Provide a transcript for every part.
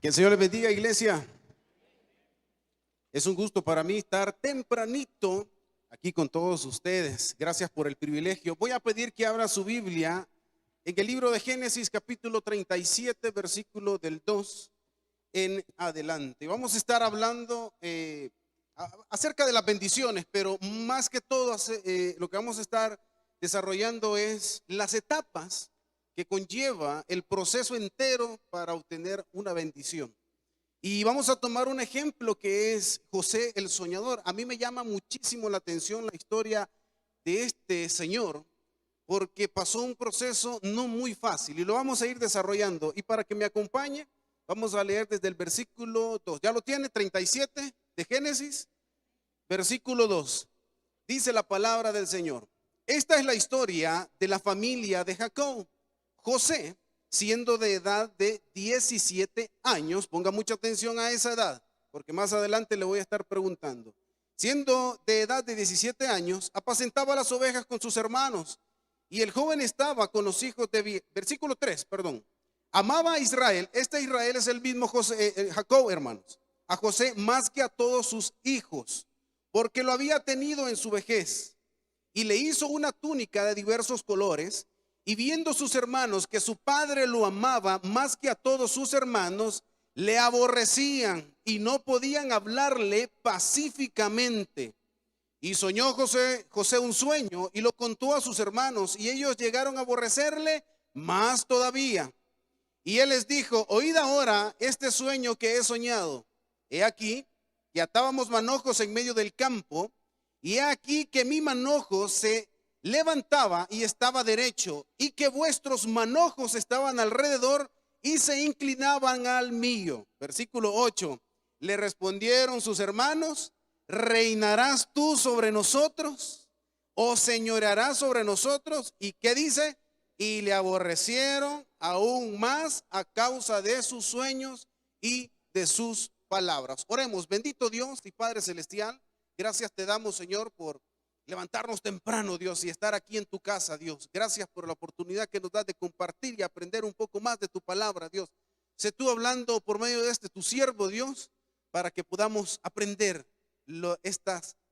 Que el Señor les bendiga, iglesia. Es un gusto para mí estar tempranito aquí con todos ustedes. Gracias por el privilegio. Voy a pedir que abra su Biblia en el libro de Génesis, capítulo 37, versículo del 2 en adelante. Vamos a estar hablando acerca de las bendiciones, pero más que todo lo que vamos a estar desarrollando es las etapas que conlleva el proceso entero para obtener una bendición. Y vamos a tomar un ejemplo que es José el soñador. A mí me llama muchísimo la atención la historia de este señor, porque pasó un proceso no muy fácil y lo vamos a ir desarrollando. Y para que me acompañe, vamos a leer desde el versículo 2. ¿Ya lo tiene? 37 de Génesis, versículo 2. Dice la palabra del Señor. Esta es la historia de la familia de Jacob. José, siendo de edad de 17 años, ponga mucha atención a esa edad, porque más adelante le voy a estar preguntando. Siendo de edad de 17 años, apacentaba las ovejas con sus hermanos, y el joven estaba con los hijos de, versículo 3, perdón, amaba a Israel. Este Israel es el mismo Jacob, hermanos, a José más que a todos sus hijos, porque lo había tenido en su vejez, y le hizo una túnica de diversos colores. Y viendo sus hermanos que su padre lo amaba más que a todos sus hermanos, le aborrecían y no podían hablarle pacíficamente. Y soñó José un sueño y lo contó a sus hermanos, y ellos llegaron a aborrecerle más todavía. Y él les dijo: oíd ahora este sueño que he soñado. He aquí que atábamos manojos en medio del campo, y he aquí que mi manojo se levantaba y estaba derecho, y que vuestros manojos estaban alrededor y se inclinaban al mío. Versículo 8. Le respondieron sus hermanos: ¿reinarás tú sobre nosotros o señorearás sobre nosotros? ¿Y qué dice? Y le aborrecieron aún más a causa de sus sueños y de sus palabras. Oremos. Bendito Dios y Padre celestial, gracias te damos, Señor, por levantarnos temprano, Dios, y estar aquí en tu casa, Dios. Gracias por la oportunidad que nos das de compartir y aprender un poco más de tu palabra, Dios. Sé tú hablando por medio de tu siervo, Dios, para que podamos aprender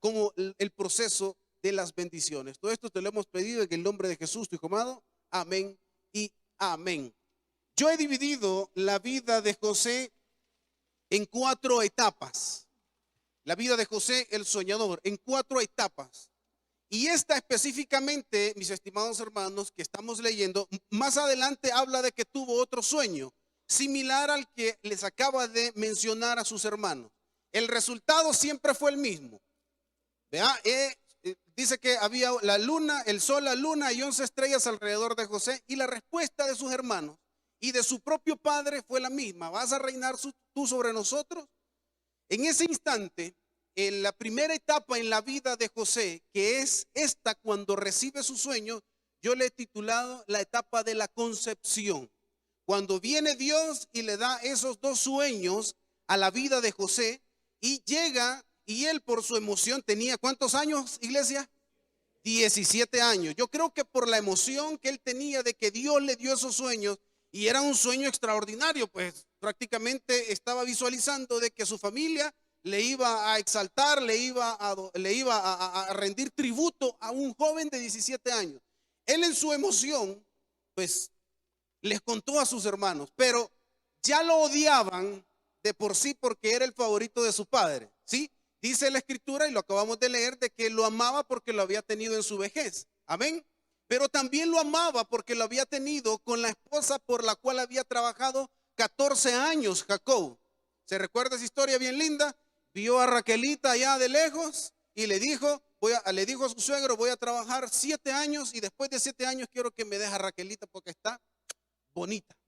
como el proceso de las bendiciones. Todo esto te lo hemos pedido en el nombre de Jesús, tu hijo amado. Amén y amén. Yo he dividido la vida de José en 4 etapas. La vida de José el soñador en 4 etapas. Y esta específicamente, mis estimados hermanos, que estamos leyendo, más adelante habla de que tuvo otro sueño, similar al que les acaba de mencionar a sus hermanos. El resultado siempre fue el mismo. ¿Vea? Dice que había la luna, el sol, la luna y 11 estrellas alrededor de José, y la respuesta de sus hermanos y de su propio padre fue la misma: ¿vas a reinar tú sobre nosotros? En ese instante, en la primera etapa en la vida de José, que es esta cuando recibe su sueño, yo le he titulado la etapa de la concepción. Cuando viene Dios y le da esos 2 sueños a la vida de José, y llega, y él por su emoción tenía, ¿cuántos años, iglesia? 17 años. Yo creo que por la emoción que él tenía de que Dios le dio esos sueños, y era un sueño extraordinario, pues prácticamente estaba visualizando de que su familia le iba a exaltar, le iba a rendir tributo a un joven de 17 años. Él en su emoción, pues les contó a sus hermanos, pero ya lo odiaban de por sí porque era el favorito de su padre, ¿sí? Dice la escritura, y lo acabamos de leer, de que lo amaba porque lo había tenido en su vejez. Amén. Pero también lo amaba porque lo había tenido con la esposa por la cual había trabajado 14 años Jacob. ¿Se recuerda esa historia bien linda? Vio a Raquelita allá de lejos y le dijo a su suegro: voy a trabajar 7 años y después de 7 años quiero que me deje a Raquelita porque está bonita.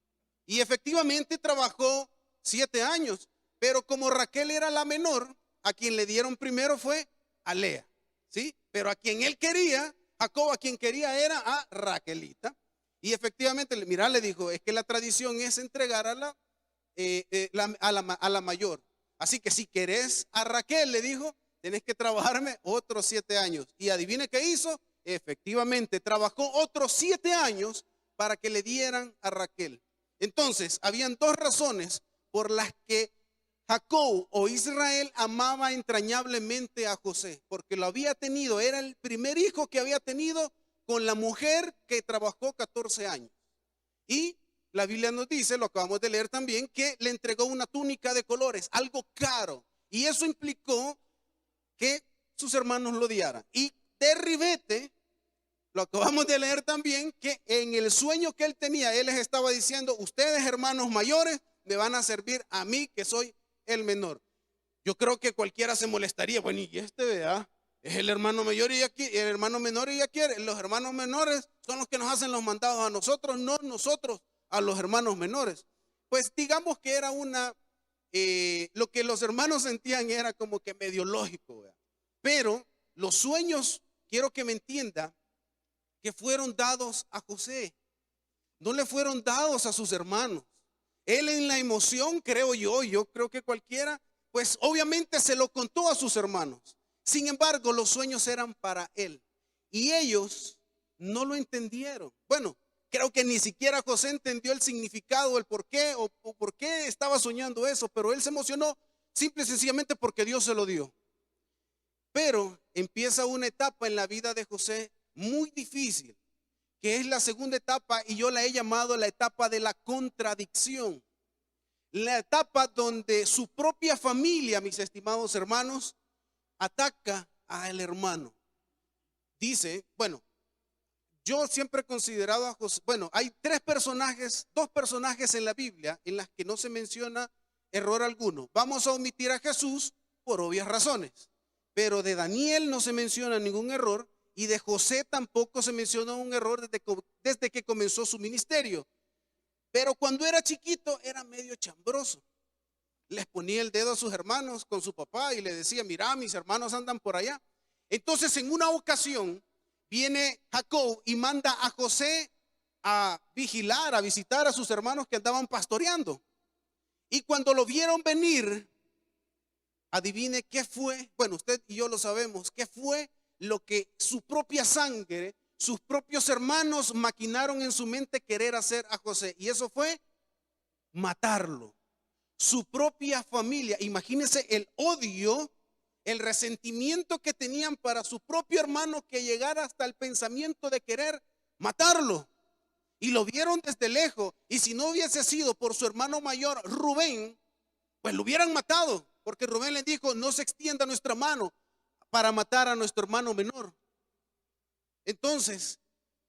Y efectivamente trabajó 7 años, pero como Raquel era la menor, a quien le dieron primero fue a Lea, ¿sí? Pero a quien él quería, Jacob, a quien quería era a Raquelita. Y efectivamente, mira, le dijo: es que la tradición es entregar a la mayor. Así que si querés a Raquel, le dijo, tenés que trabajarme otros 7 años. Y adivine qué hizo. Efectivamente, trabajó otros 7 años para que le dieran a Raquel. Entonces, habían 2 razones por las que Jacob o Israel amaba entrañablemente a José, porque lo había tenido, era el primer hijo que había tenido con la mujer que trabajó 14 años. Y la Biblia nos dice, lo acabamos de leer también, que le entregó una túnica de colores, algo caro. Y eso implicó que sus hermanos lo odiaran. Y de ribete, lo acabamos de leer también, que en el sueño que él tenía, él les estaba diciendo, ustedes hermanos mayores me van a servir a mí que soy el menor. Yo creo que cualquiera se molestaría, bueno, y ¿verdad? Es el hermano mayor y aquí, el hermano menor y ya quiere. Los hermanos menores son los que nos hacen los mandados a nosotros, no nosotros a los hermanos menores. Pues digamos que era lo que los hermanos sentían era como que medio lógico, ¿verdad? Pero los sueños, quiero que me entienda, que fueron dados a José, no le fueron dados a sus hermanos. Él en la emoción, yo creo que cualquiera, pues obviamente se lo contó a sus hermanos. Sin embargo, los sueños eran para él y ellos no lo entendieron. Bueno, creo que ni siquiera José entendió el significado, el por qué o por qué estaba soñando eso, pero él se emocionó simple y sencillamente porque Dios se lo dio. Pero empieza una etapa en la vida de José muy difícil, que es la segunda etapa, y yo la he llamado la etapa de la contradicción. La etapa donde su propia familia, mis estimados hermanos, ataca al hermano. Dice, bueno, yo siempre he considerado a José, bueno, hay dos personajes en la Biblia en las que no se menciona error alguno. Vamos a omitir a Jesús por obvias razones, pero de Daniel no se menciona ningún error. Y de José tampoco se menciona un error desde que comenzó su ministerio. Pero cuando era chiquito era medio chambroso. Les ponía el dedo a sus hermanos con su papá y le decía, mira, mis hermanos andan por allá. Entonces en una ocasión viene Jacob y manda a José a vigilar, a visitar a sus hermanos que andaban pastoreando. Y cuando lo vieron venir, adivine qué fue. Bueno, usted y yo lo sabemos, qué fue lo que su propia sangre, sus propios hermanos maquinaron en su mente querer hacer a José. Y eso fue matarlo. Su propia familia, imagínense el odio, el resentimiento que tenían para su propio hermano, que llegara hasta el pensamiento de querer matarlo. Y lo vieron desde lejos. Y si no hubiese sido por su hermano mayor, Rubén, pues lo hubieran matado. Porque Rubén les dijo, no se extienda nuestra mano para matar a nuestro hermano menor. Entonces,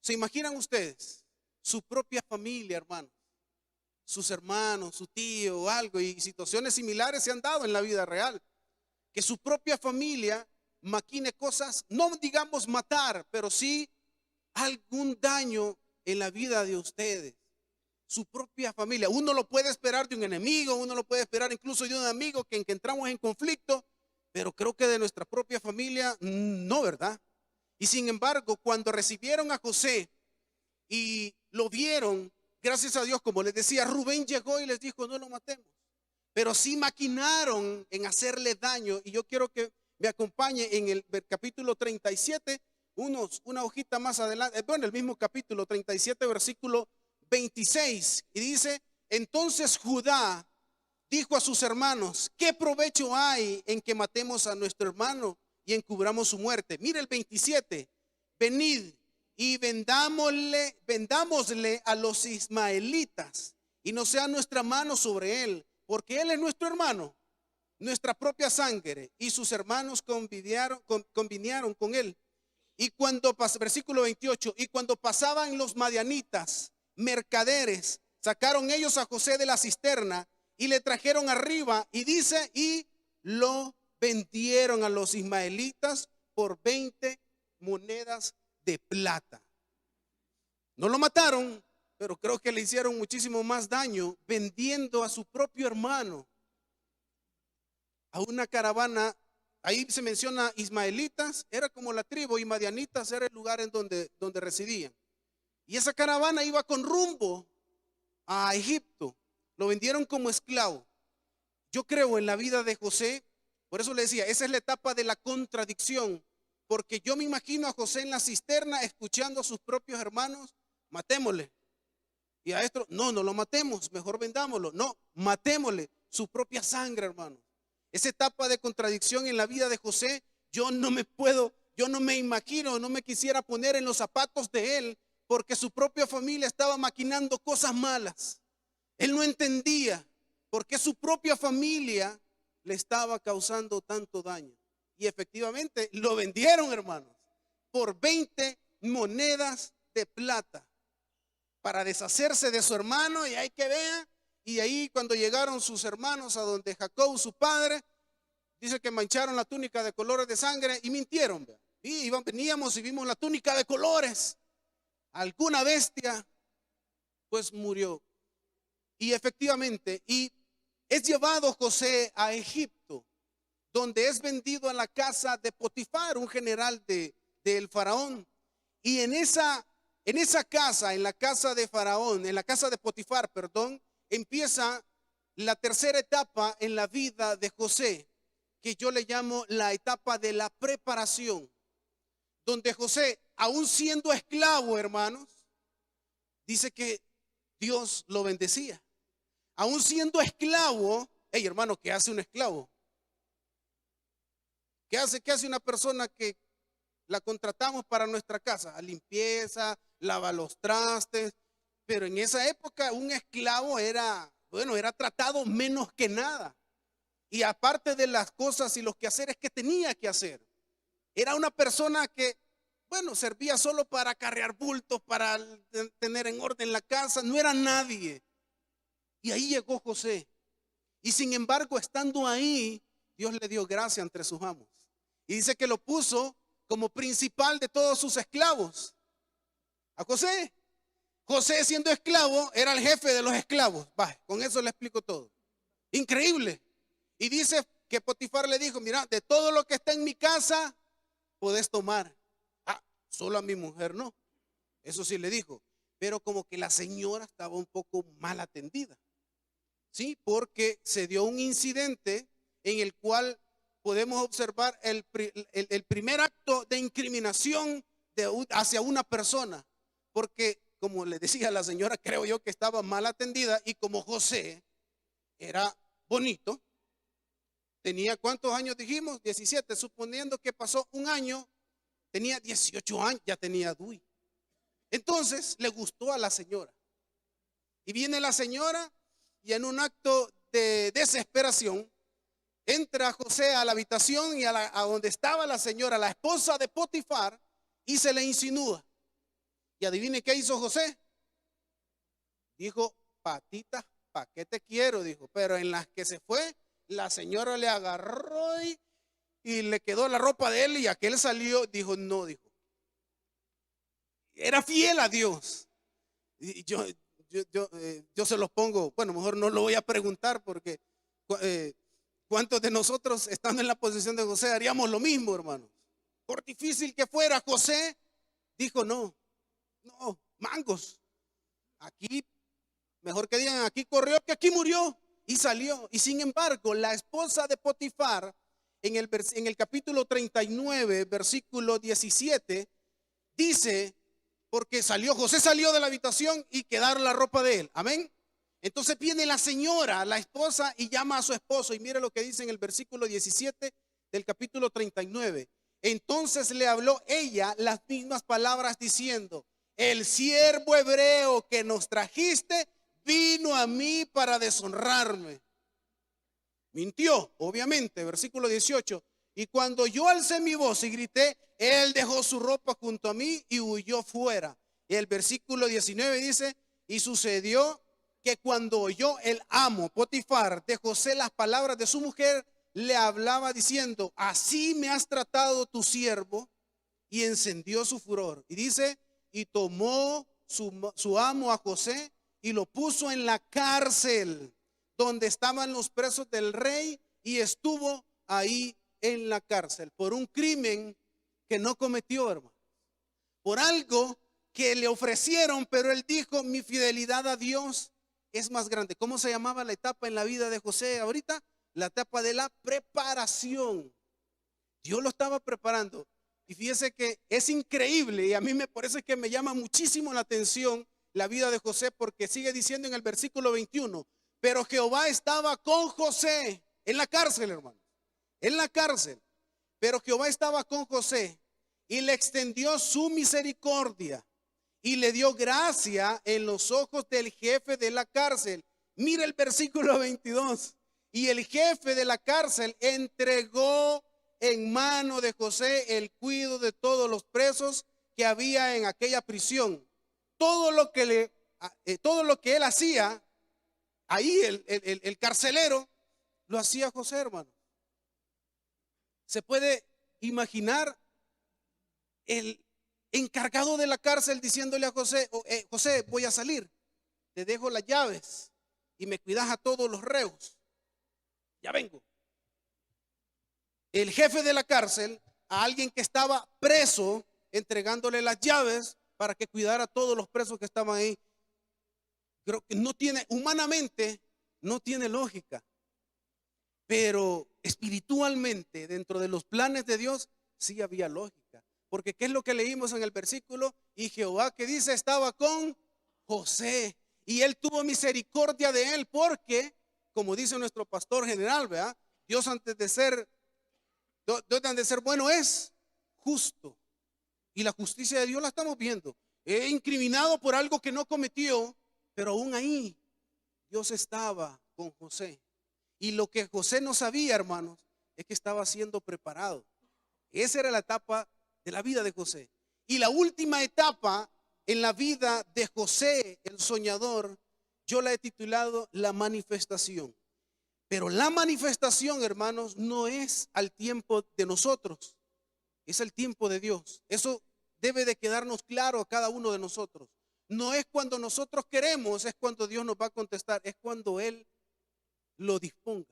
¿se imaginan ustedes? Su propia familia, hermanos, sus hermanos, su tío o algo, y situaciones similares se han dado en la vida real. Que su propia familia maquine cosas, no digamos matar, pero sí algún daño en la vida de ustedes. Su propia familia. Uno lo puede esperar de un enemigo, uno lo puede esperar incluso de un amigo en que entramos en conflicto, pero creo que de nuestra propia familia, no, ¿verdad? Y sin embargo, cuando recibieron a José y lo vieron, gracias a Dios, como les decía, Rubén llegó y les dijo, no lo matemos. Pero sí maquinaron en hacerle daño. Y yo quiero que me acompañe en el capítulo 37, una hojita más adelante, bueno, el mismo capítulo 37, versículo 26. Y dice, entonces Judá dijo a sus hermanos, ¿qué provecho hay en que matemos a nuestro hermano y encubramos su muerte? Mire el 27, venid y vendámosle a los ismaelitas y no sea nuestra mano sobre él, porque él es nuestro hermano, nuestra propia sangre. Y sus hermanos convinieron con él. Y cuando, versículo 28, y cuando pasaban los madianitas, mercaderes, sacaron ellos a José de la cisterna y le trajeron arriba, y dice, y lo vendieron a los ismaelitas por 20 monedas de plata. No lo mataron, pero creo que le hicieron muchísimo más daño vendiendo a su propio hermano a una caravana. Ahí se menciona ismaelitas, era como la tribu, y madianitas era el lugar en donde residían. Y esa caravana iba con rumbo a Egipto. Lo vendieron como esclavo. Yo creo en la vida de José, por eso le decía, esa es la etapa de la contradicción, porque yo me imagino a José en la cisterna escuchando a sus propios hermanos, matémosle. Y a esto, no lo matemos, mejor vendámoslo. No, matémosle. su propia sangre, hermano. Esa etapa de contradicción en la vida de José, yo no me imagino, no me quisiera poner en los zapatos de él, porque su propia familia estaba maquinando cosas malas. Él no entendía por qué su propia familia le estaba causando tanto daño. Y efectivamente lo vendieron, hermanos, por 20 monedas de plata para deshacerse de su hermano. Y hay que ver, y ahí cuando llegaron sus hermanos a donde Jacob, su padre, dice que mancharon la túnica de colores de sangre y mintieron. Y veníamos y vimos la túnica de colores. Alguna bestia pues murió. Y efectivamente, y es llevado José a Egipto, donde es vendido a la casa de Potifar, un general del faraón. Y en esa casa, en la casa de Faraón, en la casa de Potifar, perdón, empieza la tercera etapa en la vida de José, que yo le llamo la etapa de la preparación, donde José, aún siendo esclavo, hermanos, dice que Dios lo bendecía. Aún siendo esclavo, hey hermano, ¿qué hace un esclavo? ¿Qué hace una persona que la contratamos para nuestra casa? A limpieza, lava los trastes. Pero en esa época un esclavo era tratado menos que nada. Y aparte de las cosas y los quehaceres que tenía que hacer, era una persona que, servía solo para acarrear bultos, para tener en orden la casa. No era nadie. Y ahí llegó José. Y sin embargo, estando ahí, Dios le dio gracia entre sus amos. Y dice que lo puso como principal de todos sus esclavos. A José. José, siendo esclavo, era el jefe de los esclavos. Con eso le explico todo. Increíble. Y dice que Potifar le dijo: mira, de todo lo que está en mi casa, podés tomar. Solo a mi mujer no. Eso sí le dijo. Pero como que la señora estaba un poco mal atendida. Sí, porque se dio un incidente en el cual podemos observar el primer acto de incriminación hacia una persona. Porque, como le decía la señora, creo yo que estaba mal atendida. Y como José era bonito, tenía, ¿cuántos años dijimos? 17, suponiendo que pasó un año, tenía 18 años, ya tenía DUI. Entonces le gustó a la señora. Y viene la señora y en un acto de desesperación entra José a la habitación y a donde estaba la señora, la esposa de Potifar, y se le insinúa. Y adivine qué hizo José. Dijo: patita, ¿pa' qué te quiero? Dijo. Pero en las que se fue, la señora le agarró y le quedó la ropa de él, y aquel salió. Dijo: no, dijo. Era fiel a Dios. Y yo se los pongo, mejor no lo voy a preguntar, porque ¿cuántos de nosotros, estando en la posición de José, haríamos lo mismo, hermanos? Por difícil que fuera, José dijo: no, mangos. Aquí, mejor que digan, aquí corrió que aquí murió. Y salió. Y sin embargo, la esposa de Potifar, en el capítulo 39, versículo 17, dice, porque José salió de la habitación y quedaron la ropa de él. Amén. Entonces viene la señora, la esposa, y llama a su esposo. Y mire lo que dice en el versículo 17 del capítulo 39. Entonces le habló ella las mismas palabras diciendo: el siervo hebreo que nos trajiste vino a mí para deshonrarme. Mintió, obviamente. Versículo 18. Y cuando yo alcé mi voz y grité, él dejó su ropa junto a mí y huyó fuera. Y el versículo 19 dice: y sucedió que cuando oyó el amo Potifar de José las palabras de su mujer, le hablaba diciendo: así me has tratado tu siervo. Y encendió su furor. Y dice: y tomó su amo a José y lo puso en la cárcel donde estaban los presos del rey, y estuvo ahí en la cárcel por un crimen que no cometió, hermano, por algo que le ofrecieron, pero él dijo: mi fidelidad a Dios es más grande. ¿Cómo se llamaba la etapa en la vida de José ahorita? La etapa de la preparación. Dios lo estaba preparando. Y fíjese que es increíble, y a mí me parece que me llama muchísimo la atención la vida de José, porque sigue diciendo en el versículo 21: Pero Jehová estaba con José en la cárcel, hermano. En la cárcel. Pero Jehová estaba con José y le extendió su misericordia y le dio gracia en los ojos del jefe de la cárcel. Mira el versículo 22. Y el jefe de la cárcel entregó en mano de José el cuidado de todos los presos que había en aquella prisión. Todo lo que él hacía, ahí el carcelero, lo hacía José, hermano. Se puede imaginar el encargado de la cárcel diciéndole a José: José, voy a salir, te dejo las llaves y me cuidas a todos los reos, ya vengo. El jefe de la cárcel a alguien que estaba preso, entregándole las llaves para que cuidara a todos los presos que estaban ahí. Creo que no tiene, humanamente no tiene lógica, pero espiritualmente, dentro de los planes de Dios, sí había lógica. Porque ¿qué es lo que leímos en el versículo? Y Jehová, que dice, estaba con José y él tuvo misericordia de él, porque, como dice nuestro pastor general, ¿verdad? Dios antes de ser bueno es justo. Y la justicia de Dios la estamos viendo. Incriminado por algo que no cometió, pero aún ahí Dios estaba con José. Y lo que José no sabía, hermanos, es que estaba siendo preparado. Esa era la etapa de la vida de José. Y la última etapa en la vida de José, el soñador, yo la he titulado la manifestación. Pero la manifestación, hermanos, no es al tiempo de nosotros, es el tiempo de Dios. Eso debe de quedarnos claro a cada uno de nosotros. No es cuando nosotros queremos, es cuando Dios nos va a contestar, es cuando Él lo disponga.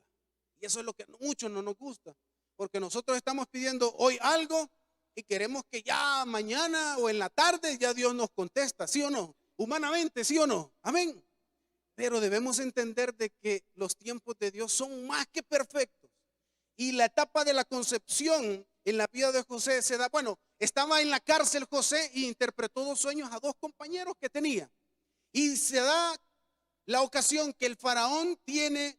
Y eso es lo que a muchos no nos gusta, porque nosotros estamos pidiendo hoy algo y queremos que ya mañana o en la tarde ya Dios nos contesta, ¿sí o no? Humanamente, ¿sí o no? Amén. Pero debemos entender de que los tiempos de Dios son más que perfectos. Y la etapa de la concepción en la vida de José se da, bueno, estaba en la cárcel José y interpretó dos sueños a dos compañeros que tenía. Y se da la ocasión que el faraón tiene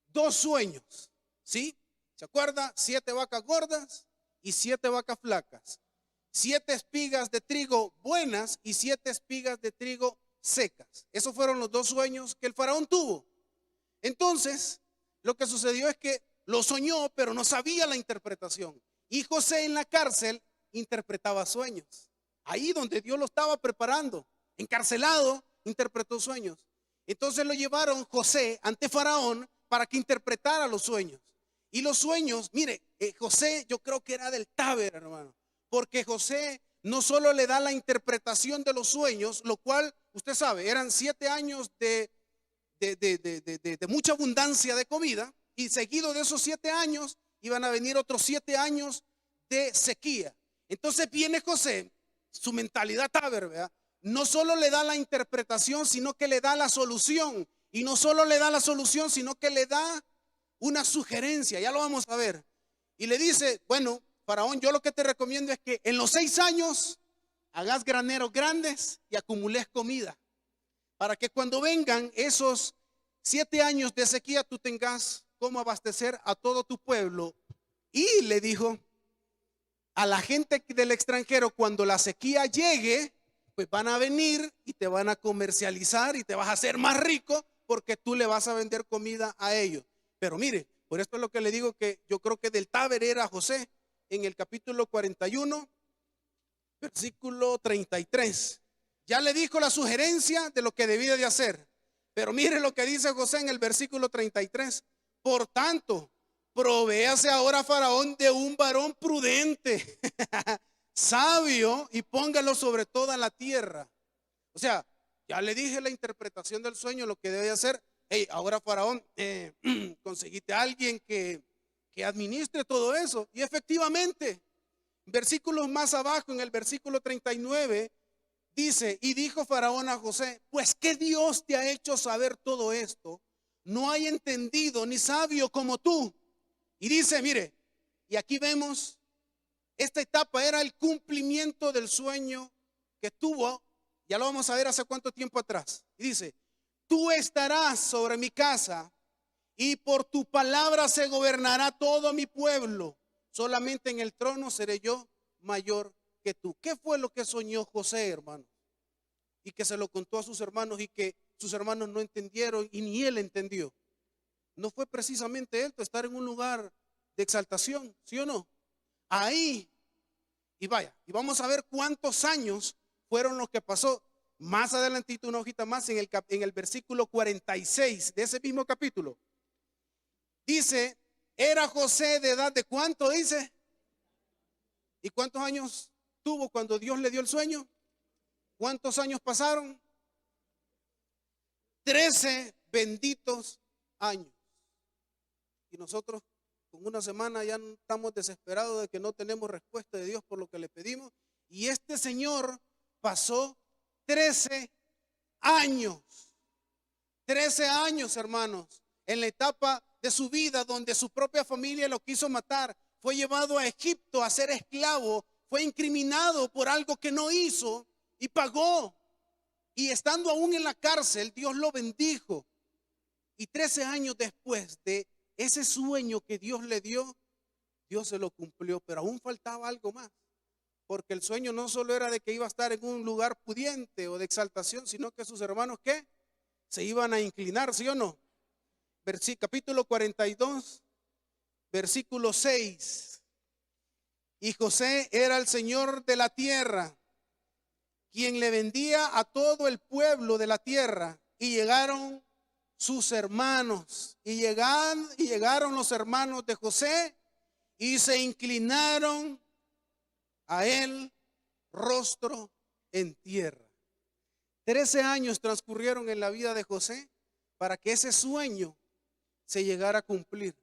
dos sueños, ¿sí? ¿Se acuerda? 7 vacas gordas y 7 vacas flacas. 7 espigas de trigo buenas y 7 espigas de trigo secas. Esos fueron los dos sueños que el faraón tuvo. Entonces, lo que sucedió es que lo soñó, pero no sabía la interpretación. Y José en la cárcel interpretaba sueños. Ahí donde Dios lo estaba preparando, encarcelado, interpretó sueños. Entonces lo llevaron José ante Faraón para que interpretara los sueños. Y los sueños, mire, José yo creo que era del Táber, hermano, porque José no solo le da la interpretación de los sueños, lo cual, usted sabe, eran 7 años de mucha abundancia de comida, y seguido de esos 7 años iban a venir otros 7 años de sequía. Entonces viene José, su mentalidad Táber, ¿verdad? No solo le da la interpretación, sino que le da la solución. Y no solo le da la solución, sino que le da una sugerencia. Ya lo vamos a ver. Y le dice, bueno, Faraón, yo lo que te recomiendo es que en los 6 años hagas graneros grandes y acumules comida, para que cuando vengan esos 7 años de sequía tú tengas cómo abastecer a todo tu pueblo. Y le dijo a la gente del extranjero, cuando la sequía llegue, pues van a venir y te van a comercializar y te vas a hacer más rico porque tú le vas a vender comida a ellos. Pero mire, por esto es lo que le digo, que yo creo que del Táber era José. En el capítulo 41, versículo 33, ya le dijo la sugerencia de lo que debía de hacer. Pero mire lo que dice José en el versículo 33. Por tanto, provéase ahora Faraón de un varón prudente, sabio, y póngalo sobre toda la tierra. O sea, ya le dije la interpretación del sueño, lo que debe hacer. Hey, ahora Faraón, conseguiste a alguien que administre todo eso. Y efectivamente, versículos más abajo, en el versículo 39, dice, y dijo Faraón a José, pues ¿qué Dios te ha hecho saber todo esto? No hay entendido ni sabio como tú. Y dice, mire, y aquí vemos, esta etapa era el cumplimiento del sueño que tuvo, ya lo vamos a ver hace cuánto tiempo atrás. Y dice, tú estarás sobre mi casa y por tu palabra se gobernará todo mi pueblo. Solamente en el trono seré yo mayor que tú. ¿Qué fue lo que soñó José, hermano? Y que se lo contó a sus hermanos y que sus hermanos no entendieron y ni él entendió. No fue precisamente esto, estar en un lugar de exaltación, ¿sí o no? Ahí, y vaya, y vamos a ver cuántos años fueron los que pasó. Más adelantito, una hojita más, en el versículo 46 de ese mismo capítulo. Dice, era José de edad de ¿cuánto dice? ¿Y cuántos años tuvo cuando Dios le dio el sueño? ¿Cuántos años pasaron? 13 benditos años. Y nosotros con una semana ya estamos desesperados de que no tenemos respuesta de Dios por lo que le pedimos. Y este señor pasó 13 años. 13 años, hermanos, en la etapa de su vida donde su propia familia lo quiso matar. Fue llevado a Egipto a ser esclavo. Fue incriminado por algo que no hizo y pagó. Y estando aún en la cárcel, Dios lo bendijo. Y 13 años después de ese sueño que Dios le dio, Dios se lo cumplió, pero aún faltaba algo más. Porque el sueño no solo era de que iba a estar en un lugar pudiente o de exaltación, sino que sus hermanos, ¿qué? Se iban a inclinar, ¿sí o no? Capítulo 42, versículo 6. Y José era el Señor de la tierra, quien le vendía a todo el pueblo de la tierra. Y llegaron sus hermanos, y llegaron los hermanos de José, y se inclinaron a él rostro en tierra. 13 años transcurrieron en la vida de José para que ese sueño se llegara a cumplir.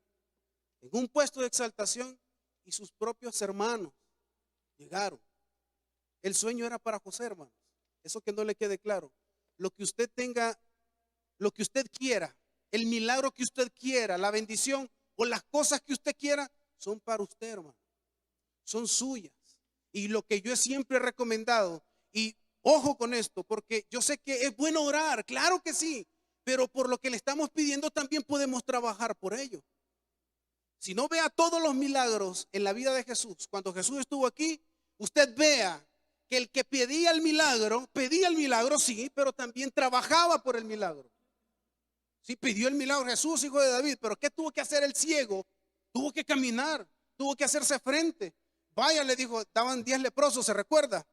En un puesto de exaltación, y sus propios hermanos llegaron. El sueño era para José, hermanos. Eso que no le quede claro. Lo que usted tenga, lo que usted quiera, el milagro que usted quiera, la bendición o las cosas que usted quiera, son para usted, hermano. Son suyas. Y lo que yo siempre he recomendado, y ojo con esto, porque yo sé que es bueno orar, claro que sí, pero por lo que le estamos pidiendo también podemos trabajar por ello. Si no vea todos los milagros en la vida de Jesús, cuando Jesús estuvo aquí, usted vea que el que pedía el milagro, sí, pero también trabajaba por el milagro. Sí, pidió el milagro Jesús, hijo de David, pero ¿qué tuvo que hacer el ciego? Tuvo que caminar, tuvo que hacerse frente. Vaya, le dijo, estaban 10 leprosos, ¿se recuerda?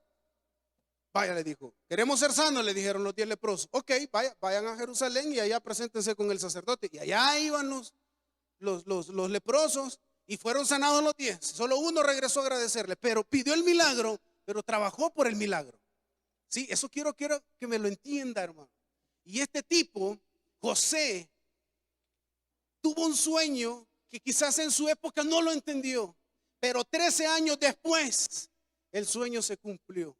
Vaya, le dijo, queremos ser sanos, le dijeron los 10 leprosos. Ok, vayan a Jerusalén y allá preséntense con el sacerdote. Y allá iban los leprosos y fueron sanados los 10. Solo uno regresó a agradecerle, pero pidió el milagro, pero trabajó por el milagro. Sí, eso quiero que me lo entienda, hermano. Y este tipo, José, tuvo un sueño que quizás en su época no lo entendió, pero 13 años después el sueño se cumplió.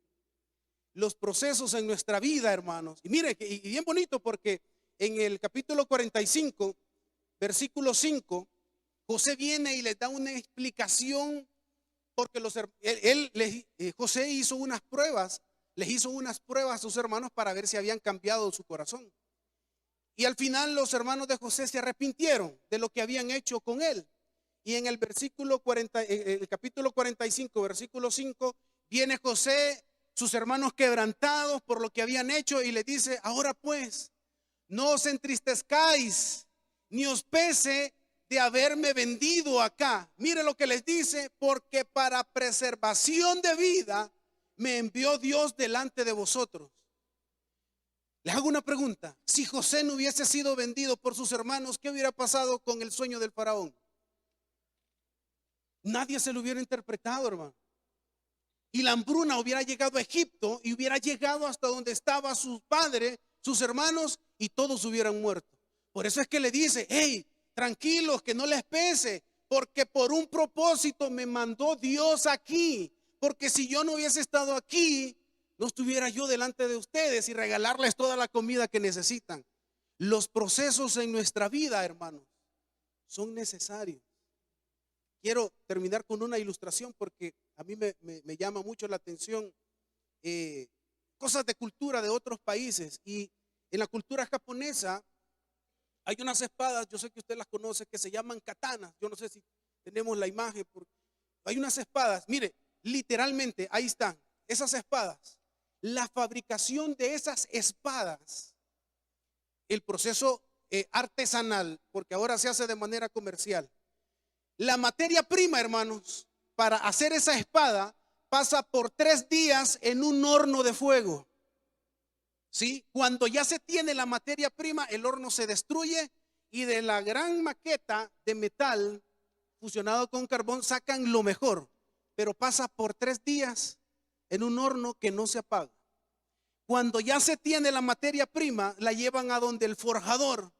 Los procesos en nuestra vida, hermanos, y mire, y bien bonito, porque en el capítulo 45, versículo 5, José viene y les da una explicación, porque José hizo unas pruebas, les hizo unas pruebas a sus hermanos para ver si habían cambiado su corazón. Y al final los hermanos de José se arrepintieron de lo que habían hecho con él. Y en el el capítulo 45, versículo 5, viene José, sus hermanos quebrantados por lo que habían hecho, y le dice, ahora pues, no os entristezcáis, ni os pese de haberme vendido acá. Mire lo que les dice, porque para preservación de vida me envió Dios delante de vosotros. Les hago una pregunta. Si José no hubiese sido vendido por sus hermanos, ¿qué hubiera pasado con el sueño del faraón? Nadie se lo hubiera interpretado, hermano. Y la hambruna hubiera llegado a Egipto y hubiera llegado hasta donde estaba su padre, sus hermanos, y todos hubieran muerto. Por eso es que le dice, hey, tranquilos, que no les pese, porque por un propósito me mandó Dios aquí. Porque si yo no hubiese estado aquí, no estuviera yo delante de ustedes y regalarles toda la comida que necesitan. Los procesos en nuestra vida, hermanos, son necesarios. Quiero terminar con una ilustración porque a mí me llama mucho la atención cosas de cultura de otros países. Y En la cultura japonesa hay unas espadas, yo sé que usted las conoce, que se llaman katanas. Yo no sé si tenemos la imagen. Hay unas espadas, mire, literalmente, ahí están, esas espadas. La fabricación de esas espadas, el proceso artesanal, porque ahora se hace de manera comercial. La materia prima, hermanos, para hacer esa espada pasa por 3 días en un horno de fuego. ¿Sí? Cuando ya se tiene la materia prima, el horno se destruye y de la gran maqueta de metal fusionado con carbón sacan lo mejor, pero pasa por 3 días en un horno que no se apaga. Cuando ya se tiene la materia prima, la llevan a donde el forjador,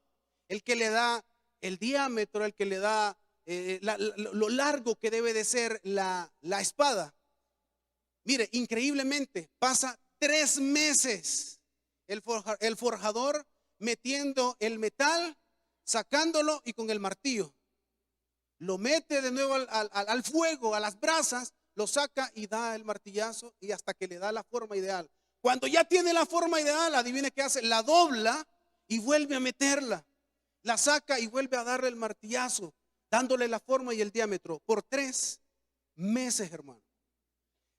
el que le da el diámetro, el que le da lo largo que debe de ser la espada. Mire, increíblemente, pasa 3 meses el forjador metiendo el metal, sacándolo y con el martillo. Lo mete de nuevo al fuego, a las brasas, lo saca y da el martillazo y hasta que le da la forma ideal. Cuando ya tiene la forma ideal, adivine qué hace, la dobla y vuelve a meterla. La saca y vuelve a darle el martillazo, dándole la forma y el diámetro por 3 meses, hermano.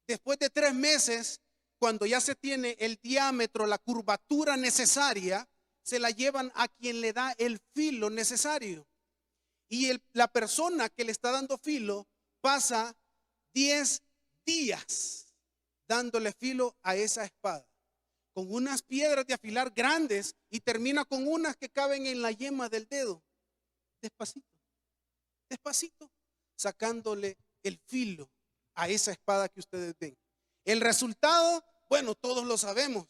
Después de 3 meses, cuando ya se tiene el diámetro, la curvatura necesaria, se la llevan a quien le da el filo necesario. Y la persona que le está dando filo pasa 10 días dándole filo a esa espada, con unas piedras de afilar grandes y termina con unas que caben en la yema del dedo. Despacito, despacito, sacándole el filo a esa espada que ustedes ven. El resultado, bueno, todos lo sabemos.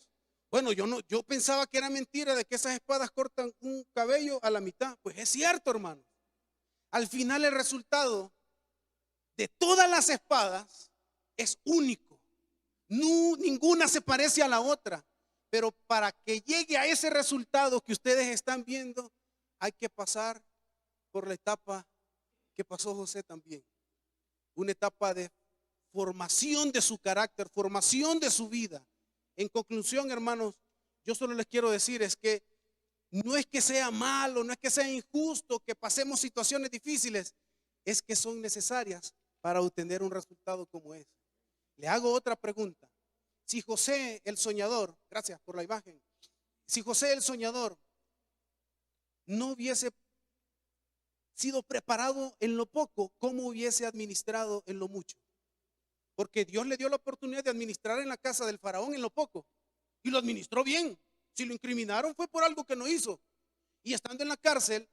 Bueno, yo pensaba que era mentira de que esas espadas cortan un cabello a la mitad. Pues es cierto, hermano. Al final el resultado de todas las espadas es único. No, ninguna se parece a la otra. Pero para que llegue a ese resultado que ustedes están viendo, hay que pasar por la etapa que pasó José también. Una etapa de formación de su carácter, formación de su vida. En conclusión, hermanos, yo solo les quiero decir es que no es que sea malo, no es que sea injusto que pasemos situaciones difíciles, es que son necesarias para obtener un resultado como ese. Le hago otra pregunta. Si José el soñador, gracias por la imagen, si José el soñador no hubiese sido preparado en lo poco, ¿cómo hubiese administrado en lo mucho? Porque Dios le dio la oportunidad de administrar en la casa del faraón en lo poco y lo administró bien. Si lo incriminaron fue por algo que no hizo. Y estando en la cárcel,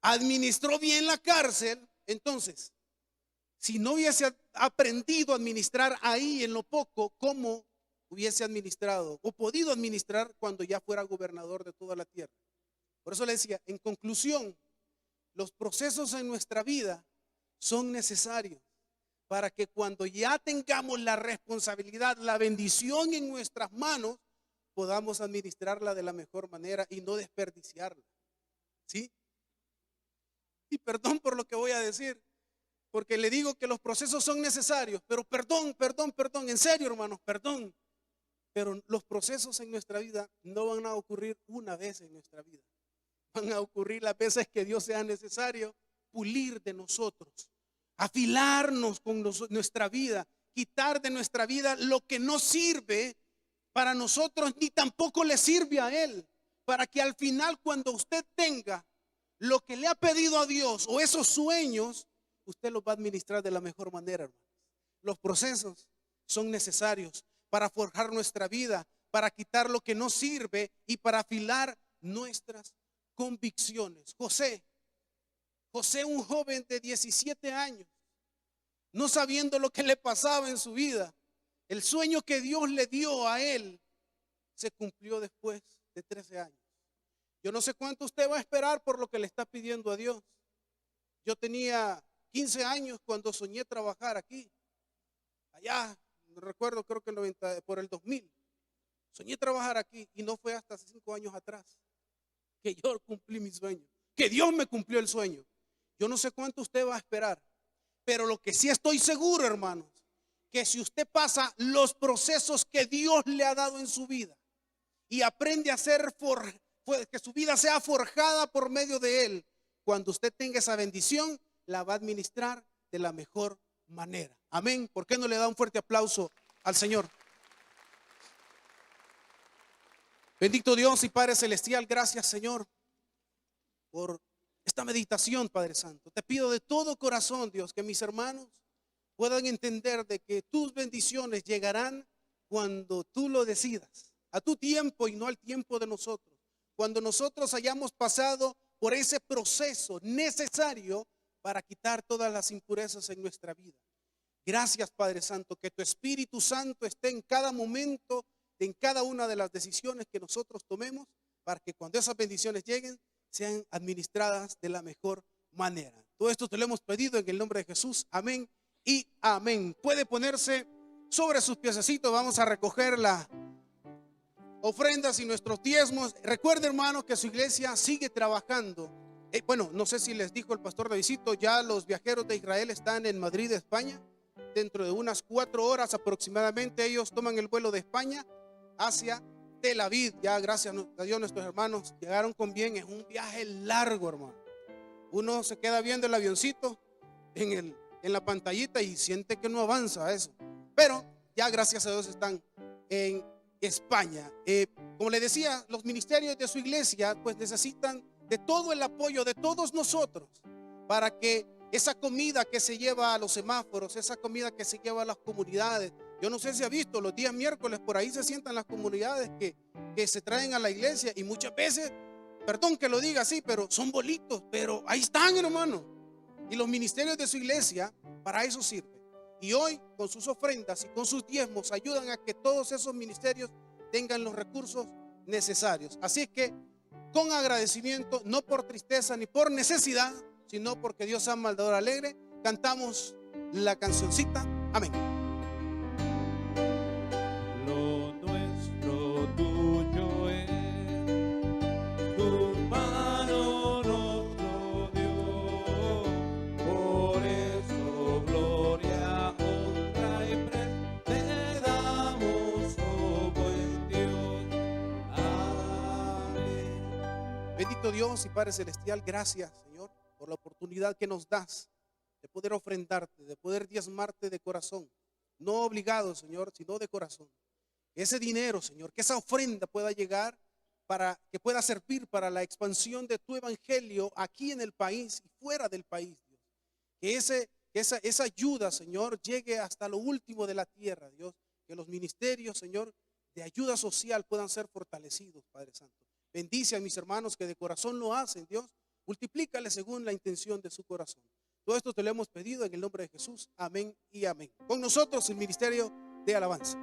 administró bien la cárcel. Entonces, si no hubiese aprendido a administrar ahí en lo poco, ¿cómo hubiese administrado o podido administrar cuando ya fuera gobernador de toda la tierra? Por eso le decía, en conclusión, los procesos en nuestra vida son necesarios para que cuando ya tengamos la responsabilidad, la bendición en nuestras manos, podamos administrarla de la mejor manera y no desperdiciarla. ¿Sí? Y perdón por lo que voy a decir, porque le digo que los procesos son necesarios, pero perdón, en serio, hermanos, perdón. Pero los procesos en nuestra vida no van a ocurrir una vez en nuestra vida. Van a ocurrir las veces que Dios sea necesario pulir de nosotros, afilarnos con nuestra vida, quitar de nuestra vida lo que no sirve para nosotros ni tampoco le sirve a Él, para que al final cuando usted tenga lo que le ha pedido a Dios o esos sueños, usted los va a administrar de la mejor manera, hermanos. Los procesos son necesarios para forjar nuestra vida, para quitar lo que no sirve y para afilar nuestras convicciones. José, un joven de 17 años, no sabiendo lo que le pasaba en su vida, el sueño que Dios le dio a él se cumplió después de 13 años. Yo no sé cuánto usted va a esperar por lo que le está pidiendo a Dios. Yo tenía 15 años cuando soñé trabajar aquí, allá, no recuerdo, creo que por el 2000. Soñé trabajar aquí y no fue hasta 5 años atrás que yo cumplí mi sueño, que Dios me cumplió el sueño. Yo no sé cuánto usted va a esperar, pero lo que sí estoy seguro, hermanos, que si usted pasa los procesos que Dios le ha dado en su vida y aprende a que su vida sea forjada por medio de él. Cuando usted tenga esa bendición, la va a administrar de la mejor manera. Amén. ¿Por qué no le da un fuerte aplauso al Señor? Bendito Dios y Padre Celestial, gracias, Señor, por esta meditación, Padre Santo. Te pido de todo corazón, Dios, que mis hermanos puedan entender de que tus bendiciones llegarán cuando tú lo decidas, a tu tiempo y no al tiempo de nosotros. Cuando nosotros hayamos pasado por ese proceso necesario para quitar todas las impurezas en nuestra vida. Gracias, Padre Santo, que tu Espíritu Santo esté en cada momento, en cada una de las decisiones que nosotros tomemos, para que cuando esas bendiciones lleguen, sean administradas de la mejor manera. Todo esto te lo hemos pedido en el nombre de Jesús. Amén y amén. Puede ponerse sobre sus piececitos. Vamos a recoger las ofrendas y nuestros diezmos. Recuerde, hermano, que su iglesia sigue trabajando. Bueno, no sé si les dijo el pastor Davidcito, ya los viajeros de Israel están en Madrid, España. Dentro de unas 4 horas aproximadamente ellos toman el vuelo de España hacia Tel Aviv. Ya gracias a Dios nuestros hermanos llegaron con bien. Es un viaje largo, hermano. Uno se queda viendo el avioncito en la pantallita y siente que no avanza eso. Pero ya gracias a Dios están en España. Como le decía, los ministerios de su iglesia pues necesitan de todo el apoyo de todos nosotros para que esa comida que se lleva a los semáforos, esa comida que se lleva a las comunidades. Yo no sé si ha visto, los días miércoles por ahí se sientan las comunidades que se traen a la iglesia y muchas veces, perdón que lo diga así, pero son bolitos, pero ahí están, hermano. Y los ministerios de su iglesia para eso sirven. Y hoy con sus ofrendas y con sus diezmos ayudan a que todos esos ministerios tengan los recursos necesarios. Así es que con agradecimiento, no por tristeza ni por necesidad, sino porque Dios ama al dador alegre, cantamos la cancioncita. Amén. Lo nuestro tuyo es, tu mano nos lo dio, por eso gloria, honra y te damos, oh buen Dios. Amén. Bendito Dios y Padre Celestial, gracias, Señor, por la oportunidad que nos das de poder ofrendarte, de poder diezmarte de corazón. No obligado, Señor, sino de corazón. Ese dinero, Señor, que esa ofrenda pueda llegar para que pueda servir para la expansión de tu evangelio aquí en el país y fuera del país, Dios. Que esa ayuda, Señor, llegue hasta lo último de la tierra, Dios. Que los ministerios, Señor, de ayuda social puedan ser fortalecidos, Padre Santo. Bendice a mis hermanos que de corazón lo hacen, Dios. Multiplícale según la intención de su corazón. Todo esto te lo hemos pedido en el nombre de Jesús. Amén y amén. Con nosotros el ministerio de alabanza.